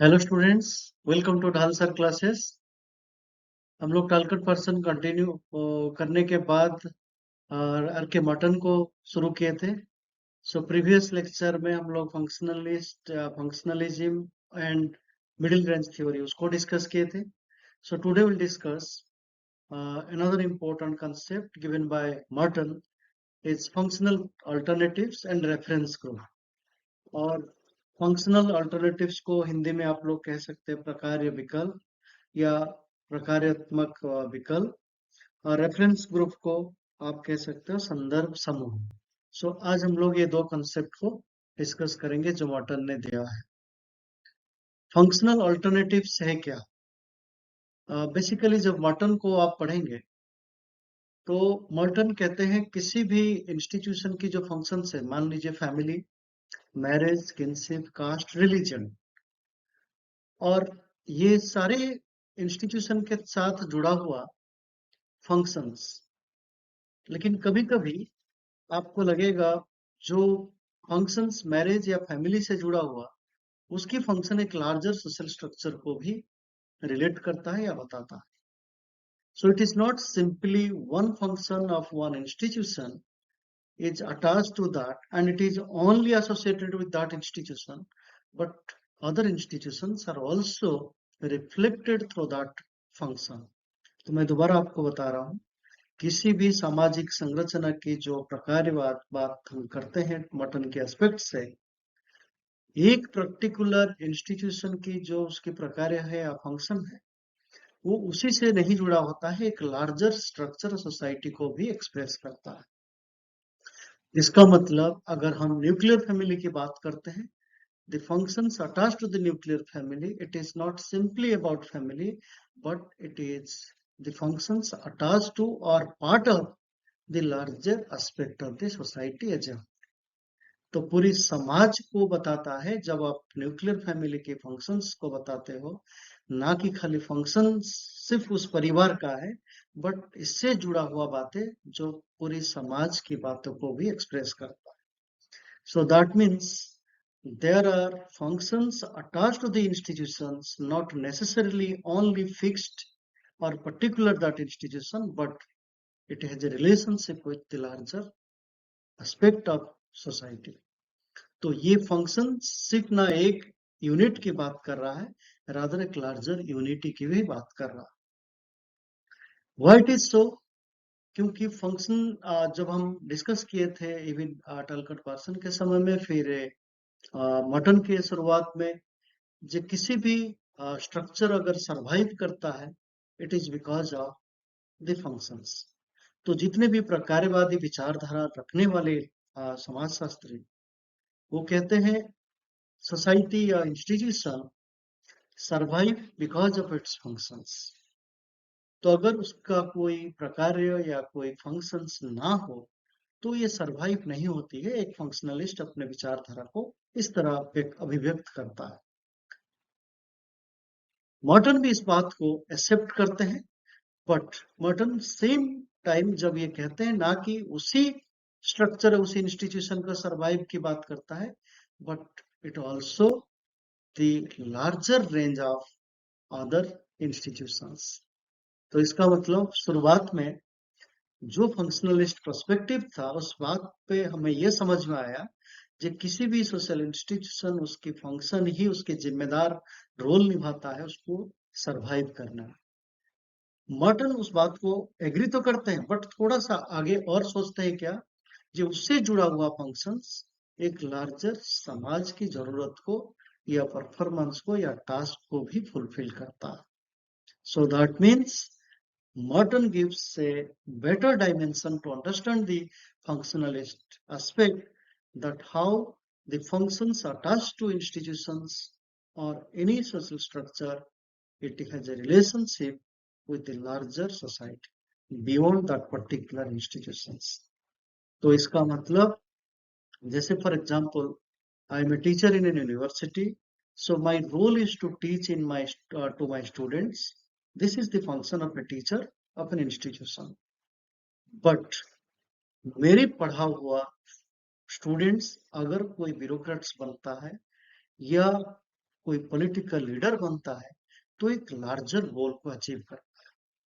Hello students, welcome to ढाल sir classes. हम लोग टारगेट पर्सन कंटिन्यू करने के बाद आर के मटन को शुरू किए थे। सो प्रीवियस लेक्चर में हम लोग functionalism and middle range theory उसको डिस्कस किए थे। So today will discuss another important concept given by Merton is functional alternatives and reference group। और फंक्शनल अल्टरनेटिव्स को हिंदी में आप लोग कह सकते हैं प्रकार्य विकल्प या प्रकार्यात्मक विकल्प, और रेफरेंस ग्रुप को आप कह सकते हो संदर्भ समूह। सो आज हम लोग ये दो कंसेप्ट को डिस्कस करेंगे जो मॉर्टन ने दिया है। फंक्शनल अल्टरनेटिव्स है क्या? बेसिकली जब मॉर्टन को आप पढ़ेंगे तो मॉर्टन कहते हैं किसी भी इंस्टीट्यूशन की जो फंक्शंस है, मान लीजिए family, marriage, kinship, caste, religion, और ये सारे इंस्टीट्यूशन के साथ जुड़ा हुआ फंक्शंस। लेकिन कभी कभी आपको लगेगा जो फंक्शंस मैरिज या फैमिली से जुड़ा हुआ, उसकी फंक्शन एक लार्जर सोशल स्ट्रक्चर को भी रिलेट करता है या बताता है। So it is not simply one function of one institution is attached to that and it is only associated with that institution, but other institutions are also reflected through that function। तो मैं दोबारा आपको बता रहा हूँ, किसी भी सामाजिक संरचना की जो प्रकारवाद बात हम करते हैं मॉर्टन के एस्पेक्ट से, एक पर्टिकुलर इंस्टीट्यूशन की जो उसकी प्रकार है या फंक्शन है, वो उसी से नहीं जुड़ा होता है, एक लार्जर स्ट्रक्चर सोसाइटी को भी एक्सप्रेस करता है। इसका मतलब अगर हम न्यूक्लियर फैमिली की बात करते हैं, the functions attached to the nuclear family, it is not simply about family, but it is the functions attached to or part of the larger aspect of the society as a whole। तो पूरी समाज को बताता है जब आप nuclear family के functions को बताते हो, ना कि खाली फंक्शन सिर्फ उस परिवार का है, बट इससे जुड़ा हुआ बातें जो पूरी समाज की बातों को भी एक्सप्रेस करता है। So that means there are functions attached to the institutions, not necessarily only fixed or particular that institution, but it has a relationship with the larger aspect of society। तो ये फंक्शन सिर्फ ना एक unit की बात कर रहा है, रादर एक लार्जर यूनिटी की भी बात कर रहा है। Why it is so? क्योंकि फंक्शन जब हम डिस्कस किए थे इवन टलकट पार्सन के समय में, फिर मॉर्टन के शुरुआत में, जो किसी भी स्ट्रक्चर अगर सरवाइव करता है, it is because of the functions. तो जितने भी प्रकारवादी विचारधारा रखने वाले समाजशास्त्री, वो कहते हैं सोसाइटी या institution survive because of its functions. तो अगर उसका कोई प्रकार्य या कोई फंक्शंस ना हो तो ये सरवाइव नहीं होती है। एक फंक्शनलिस्ट अपने विचारधारा को इस तरह एक अभिव्यक्त करता है। मॉर्टन भी इस बात को एक्सेप्ट करते हैं, बट मॉर्टन सेम टाइम जब ये कहते हैं ना कि उसी स्ट्रक्चर उसी इंस्टीट्यूशन का सरवाइव की बात करता है, but it also the larger range of other institutions. तो इसका मतलब शुरुआत में जो फंक्शनलिस्ट पर्सपेक्टिव था, उस बात पे हमें यह समझ में आया कि किसी भी सोशल इंस्टीट्यूशन उसकी फंक्शन ही उसके जिम्मेदार रोल निभाता है उसको सरवाइव करना। मॉर्टन उस बात को एग्री तो करते हैं, बट थोड़ा सा आगे और सोचते हैं क्या, जो उससे जुड़ा हुआ फंक्शंस एक लार्जर समाज की जरूरत को या परफॉर्मेंस को या टास्क को भी फुलफिल करता है। So that means Merton gives a better dimension to understand the functionalist aspect, that how the functions attached to institutions or any social structure, it has a relationship with the larger society beyond that particular institutions। तो इसका मतलब, जैसे for example, I am a teacher in an university, so my role is to teach in my to my students। This is the function of a teacher of an institution। But मेरे पढ़ा हुआ students अगर कोई bureaucrats बनता है या कोई political leader बनता है तो एक लार्जर गोल को अचीव करता है.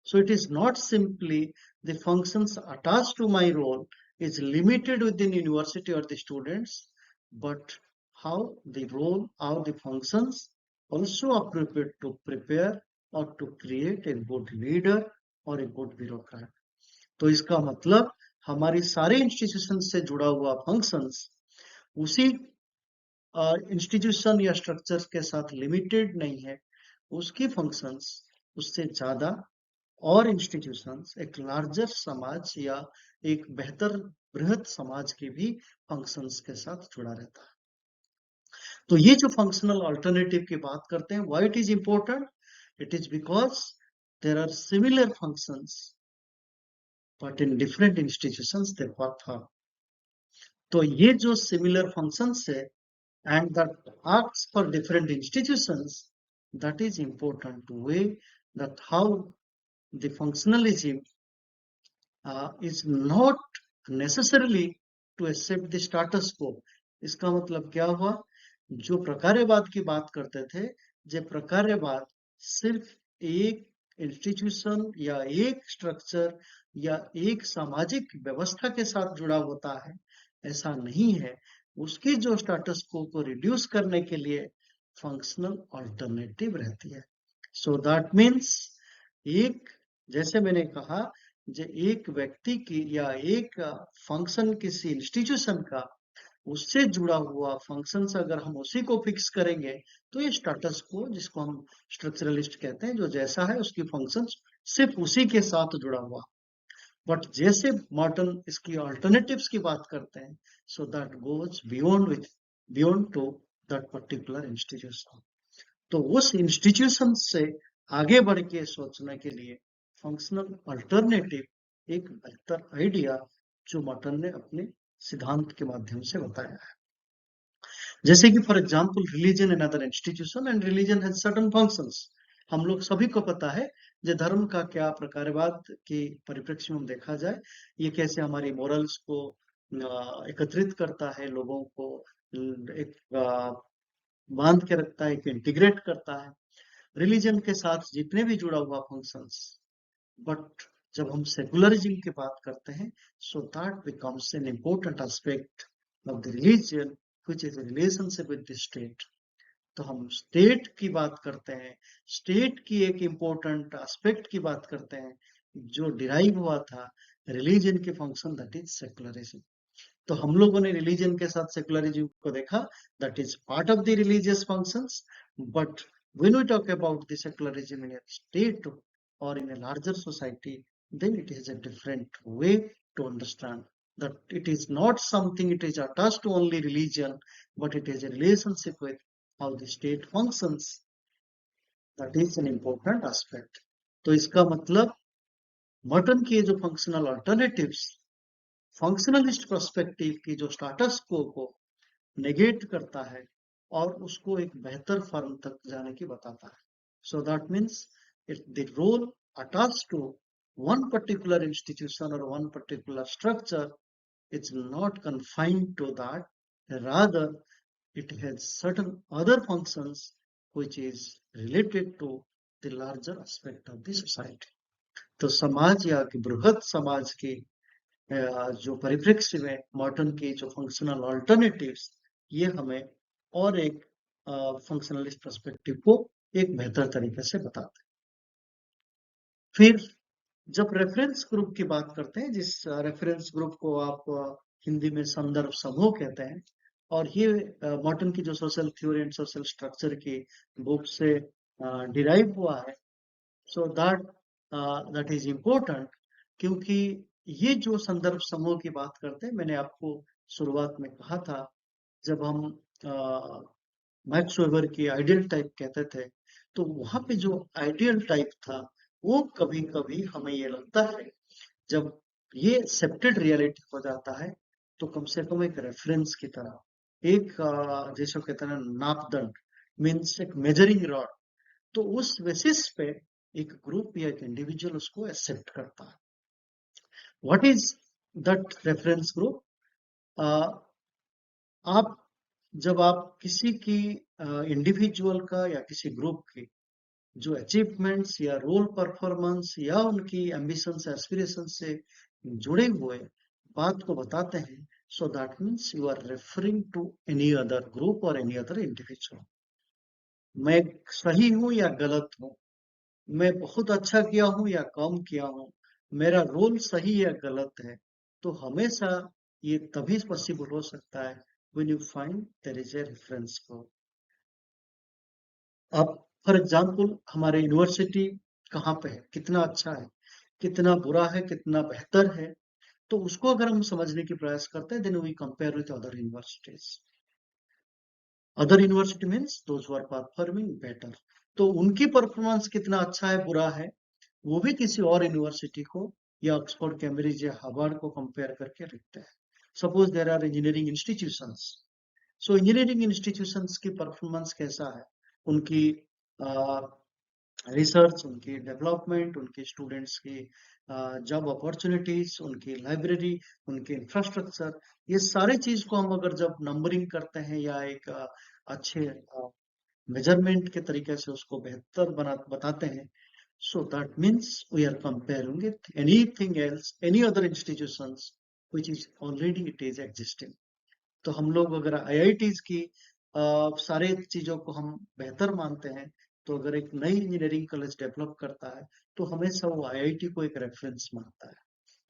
So it is not simply the functions attached to my role is limited within university or the students, but how the role, how the functions also appropriate to prepare or to create a good leader or a good bureaucrat. तो इसका मतलब हमारी सारे institution से जुड़ा हुआ functions उसी institution या स्ट्रक्चर्स के साथ लिमिटेड नहीं है, उसकी फंक्शंस उससे ज्यादा और इंस्टीट्यूशंस एक लार्जर समाज या एक बेहतर बृहद समाज के भी फंक्शंस के साथ जुड़ा रहता है. तो ये जो फंक्शनल अल्टरनेटिव की बात करते हैं, why it is important? It is because there are similar functions but in different institutions they perform. तो ये जो सिमिलर फंक्शंस है and that acts for different institutions, that is important to weigh that how the functionalism is not necessarily to accept the status quo. इसका मतलब क्या हुआ? जो प्रकार्यवाद की बात करते थे, जो प्रकार्यवाद सिर्फ एक इंस्टीट्यूशन या एक स्ट्रक्चर या एक सामाजिक व्यवस्था के साथ जुड़ा होता है, ऐसा नहीं है. उसकी जो स्टेटस को रिड्यूस करने के लिए फंक्शनल अल्टरनेटिव रहती है. सो दैट मीन्स एक, जैसे मैंने कहा, जो एक व्यक्ति की या एक फंक्शन किसी इंस्टीट्यूशन का उससे जुड़ा हुआ फंक्शंस अगर हम उसी को फिक्स करेंगे तो ये स्टेटस को, जिसको हम स्ट्रक्चरलिस्ट कहते हैं, जो जैसा है उसकी फंक्शंस सिर्फ उसी के साथ जुड़ा हुआ. बट जैसे मॉर्टन इसकी अल्टरनेटिव्स की बात करते हैं, so that goes beyond to that particular institution. तो उस इंस्टीट्यूशन से आगे बढ़ के सोचने के लिए फंक्शनल अल्टरनेटिव एक बेहतर आइडिया जो मॉर्टन ने अपने सिद्धांत के माध्यम से बताया है. जैसे कि for example religion and other institution, and religion has certain functions. हम लोग सभी को पता है जो धर्म का क्या प्रकारवाद के परिप्रेक्ष्य में देखा जाए, ये कैसे हमारी मोरल्स को एकत्रित करता है, लोगों को एक बांध के रखता है, एक इंटीग्रेट करता है, रिलीजन के साथ जितने भी जुड़ा हुआ फंक्शंस. बट जब हम सेकुलरिज्म की बात करते हैं, so that becomes N important aspect of the religion which is relationship with the state. तो हम स्टेट की बात करते हैं, स्टेट की एक इम्पोर्टेंट एस्पेक्ट की बात करते हैं जो डिराइव हुआ था रिलीजन के फंक्शन, दैट इज सेकुलरिज्म. तो हम लोगों ने रिलीजन के साथ सेकुलरिज्म को देखा, that is part of the religious functions. But when we talk about the secularism in a state or in a larger society, then it is a different way to understand that it is not something it is attached to only religion, but it is a relationship with how the state functions. That is an important aspect. तो इसका मतलब Morton के जो functional alternatives functionalist perspective की जो status को negate करता है और उसको एक बेहतर फॉर्म तक जाने की बताता है. So that means it the role attached to one particular institution or one particular structure, it's not confined to that. Rather, it has certain other functions which is related to the larger aspect of the society. तो समाज या बृहद समाज की जो परिप्रेक्ष्य में Morton के जो फंक्शनल अल्टरनेटिव्स, ये हमें और एक फंक्शनलिस्ट पर्सपेक्टिव को एक बेहतर तरीके से बताते हैं. फिर जब रेफरेंस ग्रुप की बात करते हैं, जिस रेफरेंस ग्रुप को आप हिंदी में संदर्भ समूह कहते हैं, और ये मॉर्टन की जो social theory and social structure की बुक से डिराइव हुआ है. सो दैट इज इम्पोर्टेंट, क्योंकि ये जो संदर्भ समूह की बात करते हैं, मैंने आपको शुरुआत में कहा था, जब हम मैक्स वेबर की आइडियल टाइप कहते थे, तो वहां पे जो आइडियल टाइप था वो कभी कभी हमें ये लगता है जब ये एक्सेप्टेड रियलिटी हो जाता है तो कम से कम एक रेफरेंस की तरह, एक जैसे कहते हैं नापदंड, मीन्स एक मेजरिंग रॉड, तो उस बेसिस पे एक ग्रुप या एक इंडिविजुअल उसको एक्सेप्ट करता है. What is that reference group? आप जब आप किसी की इंडिविजुअल का या किसी ग्रुप की जो अचीवमेंट्स या रोल परफॉर्मेंस या उनकी एम्बिशंस एस्पिरेशन से जुड़े हुए बात को बताते हैं, so that means you are referring to any other group और एनी अदर इंडिविजुअल। मैं सही हूं या गलत हूं, मैं बहुत अच्छा किया हूं या कम किया हूं, मेरा रोल सही या गलत है, तो हमेशा ये तभी पॉसिबल हो सकता है when you find there is a reference group. अब फॉर एग्जाम्पल हमारे यूनिवर्सिटी कहाँ पे है, कितना अच्छा है, कितना बुरा है, कितना बेहतर है, तो उसको अगर हम समझने की प्रयास करते हैं, then we compare with other universities. Other university means those who are performing better. तो उनकी परफॉर्मेंस कितना अच्छा है, बुरा है, वो भी किसी और यूनिवर्सिटी को या ऑक्सफोर्ड, कैम्ब्रिज या हार्वर्ड को कंपेयर करके लिखते हैं। Suppose there are engineering institutions, so engineering institutions की परफॉर्मेंस कैसा है, उनकी रिसर्च, उनकी डेवलपमेंट, उनके स्टूडेंट्स की जॉब अपॉर्चुनिटीज, उनकी लाइब्रेरी, उनके इंफ्रास्ट्रक्चर, ये सारे चीज को हम अगर जब नंबरिंग करते हैं या एक अच्छे मेजरमेंट के तरीके से उसको बेहतर बताते हैं, so that means we are comparing with anything else, any other institutions which is already it is existing। तो हम लोग अगर आईआईटीज की सारे चीजों को हम बेहतर मानते हैं, तो अगर एक नई इंजीनियरिंग कॉलेज डेवलप करता है, तो हमेशा वो आईआईटी को एक रेफरेंस मानता है।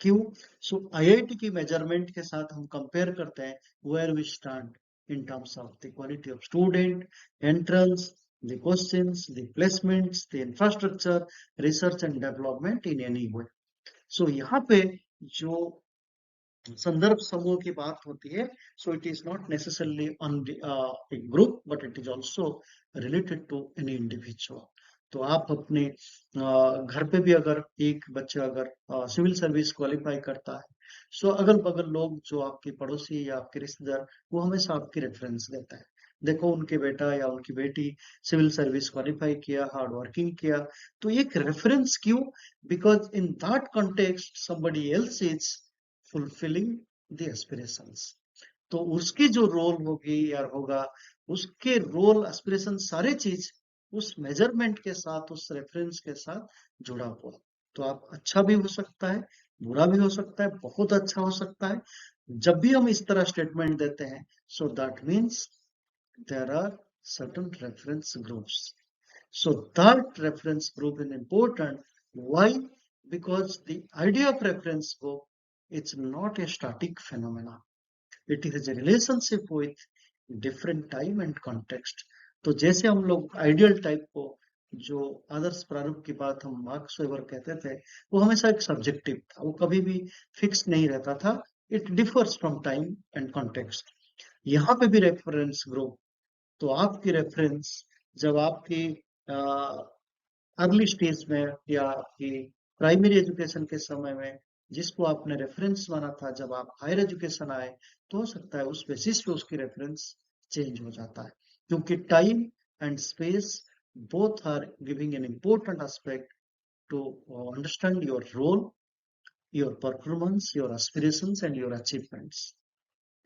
क्यों? सो आईआईटी की मेजरमेंट के साथ हम कंपेयर करते हैं where we stand in terms of the quality of student, entrance, the questions, the placements, the infrastructure, research and development in any way। So यहाँ पे जो संदर्भ समूह की बात होती है, so it is not necessarily on a group, but it is also related to any individual. तो आप अपने घर पे भी अगर एक बच्चा अगर सिविल सर्विस क्वालिफाई करता है, सो अगल बगल लोग जो आपके पड़ोसी या आपके रिश्तेदार, वो हमेशा आपकी रेफरेंस देता है, देखो उनके बेटा या उनकी बेटी सिविल सर्विस क्वालिफाई किया, हार्ड वर्किंग किया। तो एक रेफरेंस क्यों? Because in that context somebody else is fulfilling the aspirations. तो उसकी जो रोल होगी या होगा, उसके रोल एस्पिरेशन सारे चीज उस मेजरमेंट के साथ, उस रेफरेंस के साथ जुड़ा हुआ। तो आप अच्छा भी हो सकता है, बुरा भी हो सकता है, बहुत अच्छा हो सकता है। जब भी हम इस तरह स्टेटमेंट देते हैं, so that means there are certain reference groups. So that reference group is important. Why? Because the idea of reference group, it's not a static phenomena. It is a relationship with different time and context। तो जैसे हम लोग ideal type को, जो आदर्श प्रारूप की बात हम मार्क्स वेबर कहते थे, वो हमेशा एक सब्जेक्टिव था, वो कभी भी फिक्स नहीं रहता था। It differs from time and context. यहाँ पे भी रेफरेंस ग्रुप, तो आपकी रेफरेंस जब आपकी अर्ली स्टेज में या आपकी प्राइमरी एजुकेशन के समय में जिसको आपने रेफरेंस माना था, जब आप हायर एजुकेशन आए, तो हो सकता है उस बेसिस पे उसकी रेफरेंस चेंज हो जाता है, क्योंकि time and space both are giving an important aspect to understand your role, your performance, your aspirations and your achievements.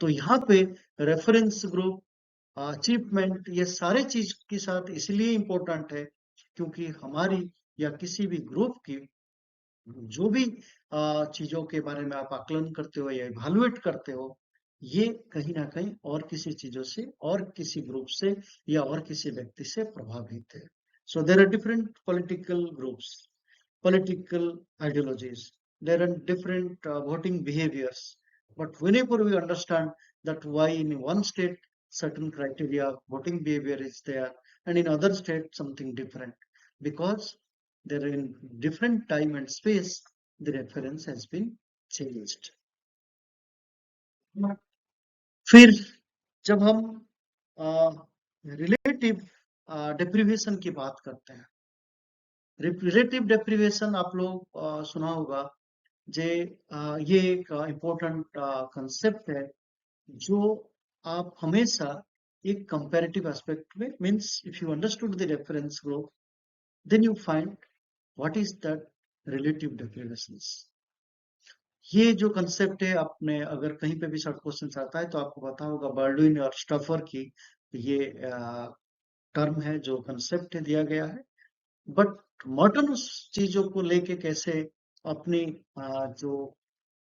तो यहाँ पे रेफरेंस ग्रुप, अचीवमेंट, ये सारे चीज के साथ इसलिए इम्पोर्टेंट है क्योंकि हमारी या किसी भी ग्रुप की जो भी चीजों के बारे में आप आकलन करते हो या इवेलुएट करते हो, ये कहीं ना कहीं और किसी चीजों से और किसी ग्रुप से या और किसी व्यक्ति से प्रभावित है। So there are different political groups, political ideologies, there are different voting behaviors, but whenever we understand that why in one state certain criteria voting behavior is there and in other state something different, because they're in different time and space, the reference has been changed। फिर जब हम relative deprivation की बात करते हैं, relative deprivation आप लोग सुना होगा, जे ये एक इम्पोर्टेंट कंसेप्ट है जो आप हमेशा एक कंपैरेटिव एस्पेक्ट में, means if you understood the reference group, then you find what is that relative deprivations. ये जो कंसेप्ट है, आपने अगर कहीं पे भी शॉर्ट क्वेश्चन आता है तो आपको पता होगा बर्डविन और स्टफर की ये टर्म है, जो कंसेप्ट दिया गया है। बट मॉर्टन उस चीजों को लेके कैसे अपनी जो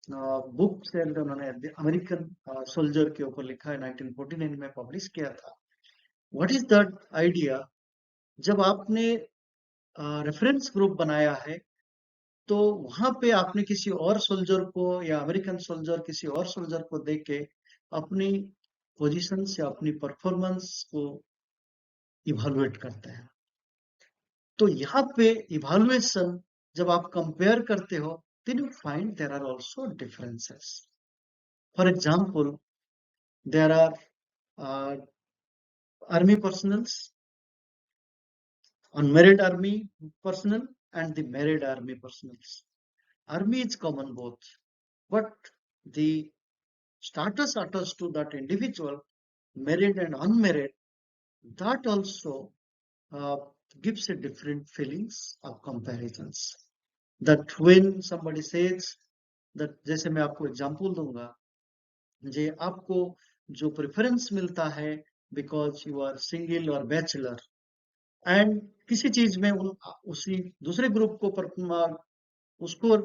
बुक से उन्होंने अमेरिकन सोल्जर के ऊपर लिखा है, 1949 में पब्लिश किया था। What is that idea? जब आपने रेफरेंस ग्रुप बनाया है, तो वहां पे आपने किसी और सोल्जर को या अमेरिकन सोल्जर किसी और सोल्जर को देख के अपनी पोजीशन से अपनी परफॉर्मेंस को इवैल्यूएट करते हैं। तो यहाँ पे इवैल्यूएशन जब आप कंपेयर करते हो, then you find there are also differences. For example, there are uh, army personnels, unmarried army personnel, and the married army personnels. Army is common both, but the status attached to that individual, married and unmarried, that also uh, gives a different feelings of comparisons. That when somebody says that, जैसे मैं आपको example दूंगा, जे आपको जो preference मिलता है because you are single और bachelor, and किसी चीज में उसी दूसरे ग्रुप को उसको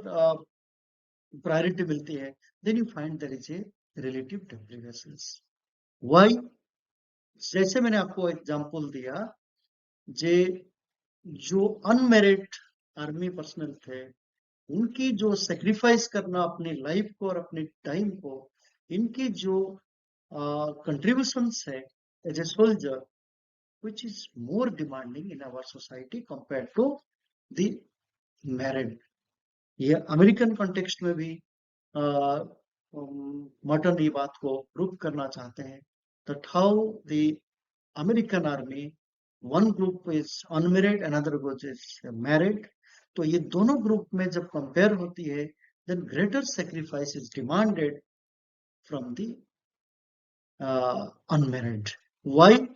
प्रायोरिटी मिलती है, then you find there is a relative deprivations. Why? जैसे मैंने आपको एग्जांपल दिया, जे जो अनमेरिड आर्मी पर्सनल थे, उनकी जो सेक्रीफाइस करना अपनी लाइफ को और अपने टाइम को, इनकी जो कंट्रीब्यूशंस है as a soldier, which is more demanding in our society compared to the married. ये अमेरिकन कॉन्टेक्स्ट में भी मॉडर्न ये बात को प्रूव करना चाहते हैं, that how the American army, one group is unmarried, another group is married. तो ये दोनों ग्रुप में जब कंपेयर होती है, then greater sacrifice is demanded from the unmarried. Why?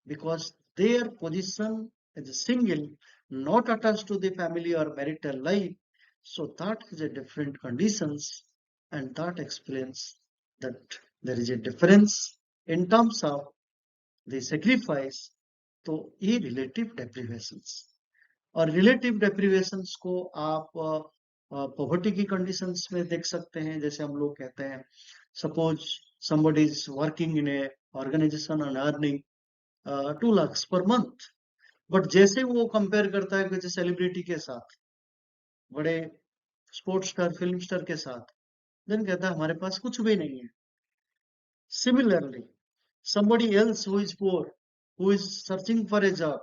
Because their position as a single, not attached to the family or marital life, so that is a different conditions, and that explains that there is a difference in terms of the sacrifice. तो ये relative डेप्रिवेशंस, और relative डेप्रिवेशंस को आप poverty की conditions में देख सकते हैं। जैसे हम लोग कहते हैं, suppose somebody is working in a organization and earning 2 lakhs per month, but जैसे वो कंपेयर करता है किसी सेलिब्रिटी के साथ, बड़े स्पोर्ट्स स्टार, फिल्म स्टार के साथ, देन कहता है हमारे पास कुछ भी नहीं है। Similarly somebody else who is poor, who is searching for a job,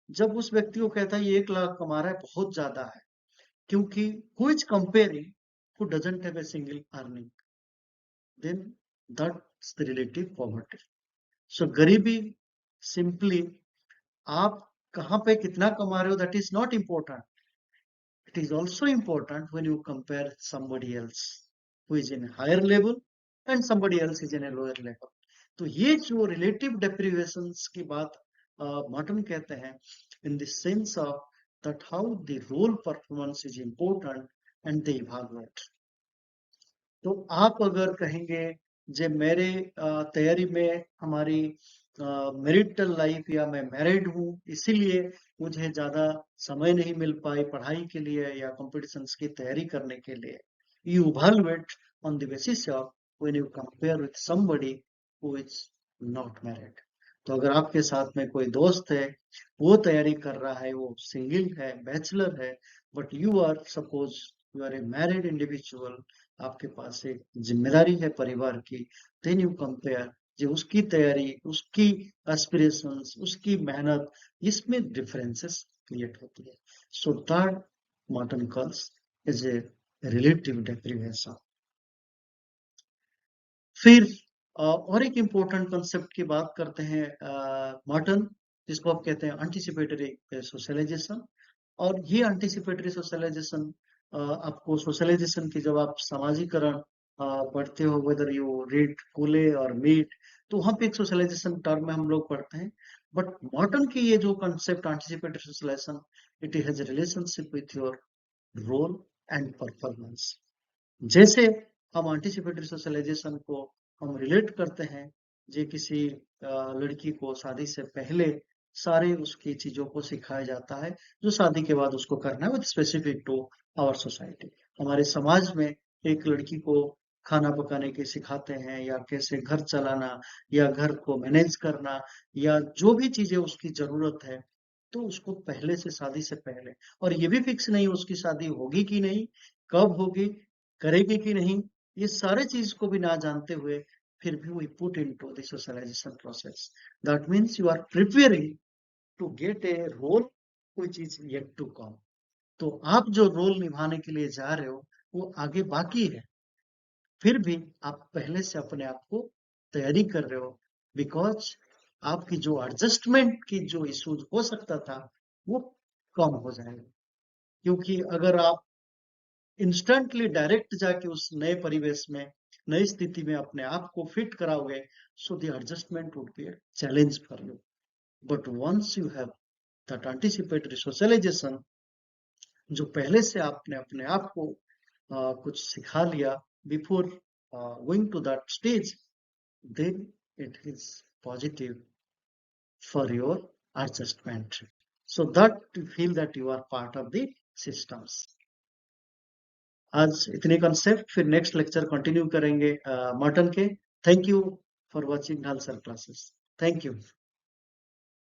जब उस व्यक्ति को कहता है ये 1 लाख कमा रहा है, बहुत ज्यादा है, क्योंकि who is comparing, who doesn't have a single earning, then that's the relative poverty. So गरीबी simply आप कहाँ पे कितना कमा रहे हो, that is not important. It is also important when you compare somebody else who is in a higher level and somebody else is in a lower level. तो ये जो रिलेटिव डेप्रिवेशंस की बात मॉर्टन कहते हैं, in the sense of that how the role performance is important and the evaluate. तो आप अगर कहेंगे जे मेरे तैयारी में हमारी मैरिटल लाइफ या मैं मैरिड हूँ, इसीलिए मुझे ज्यादा समय नहीं मिल पाई पढ़ाई के लिए या कॉम्पिटिशन्स की तैयारी करने के लिए, you evaluate on the basis of when you compare with somebody who is not married. तो अगर आपके साथ में कोई दोस्त है, वो तैयारी कर रहा है, वो सिंगल है, बैचलर है, but you are suppose you are a married individual, आपके पास एक जिम्मेदारी है परिवार की, देन यू कंपेयर जो उसकी तैयारी, उसकी एस्पिरेशंस, उसकी मेहनत, इसमें डिफरेंसेस क्रिएट होती है। So that Merton calls is a relative deprivation. फिर और एक इम्पोर्टेंट कंसेप्ट की बात करते हैं मॉर्टन, जिसको आप कहते हैं एंटिसिपेटरी सोशलाइजेशन। और ये एंटिसिपेटरी सोशलाइजेशन, आपको सोशलाइजेशन की जब आप समाजीकरण पढ़ते हो, वेदर यू रीड कूले और मीट, तो वहां पे एक सोशलाइजेशन टर्म में हम लोग पढ़ते हैं। बट मॉर्टन की ये जो concept anticipatory socialization, it has relationship with your role and performance. जैसे हम एंटीसिपेटरी सोशलाइजेशन को हम रिलेट करते हैं जे किसी लड़की को शादी से पहले सारे उसकी चीजों को सिखाया जाता है जो शादी के बाद उसको करना है with specific to our society. हमारे समाज में एक लड़की को खाना पकाने के सिखाते हैं या कैसे घर चलाना या घर को मैनेज करना या जो भी चीजें उसकी जरूरत है तो उसको पहले से शादी से पहले, और ये भी फिक्स नहीं उसकी शादी होगी कि नहीं, कब होगी, करेगी कि नहीं, ये सारे चीज को भी ना जानते हुए फिर भी we put into the socialization process. That means you are preparing to get a role which is yet to come. तो आप जो रोल निभाने के लिए जा रहे हो वो आगे बाकी है, फिर भी आप पहले से अपने आप को तैयारी कर रहे हो बिकॉज आपकी जो एडजस्टमेंट की जो इश्यूज हो सकता था वो कम हो जाएगा। क्योंकि अगर आप इंस्टेंटली डायरेक्ट जाके उस नए परिवेश में, नई स्थिति में अपने आप को फिट कराओगे, so the adjustment would be a challenge for you. But once you have that anticipatory socialization, जो पहले से आपने अपने आप को कुछ सिखा लिया before going to that stage, then it is positive for your adjustment. So that you feel that you are part of the systems. आज इतने कंसेप्ट, फिर नेक्स्ट लेक्चर कंटिन्यू करेंगे मर्टन के। Thank you for watching Dhalsar classes. Thank you.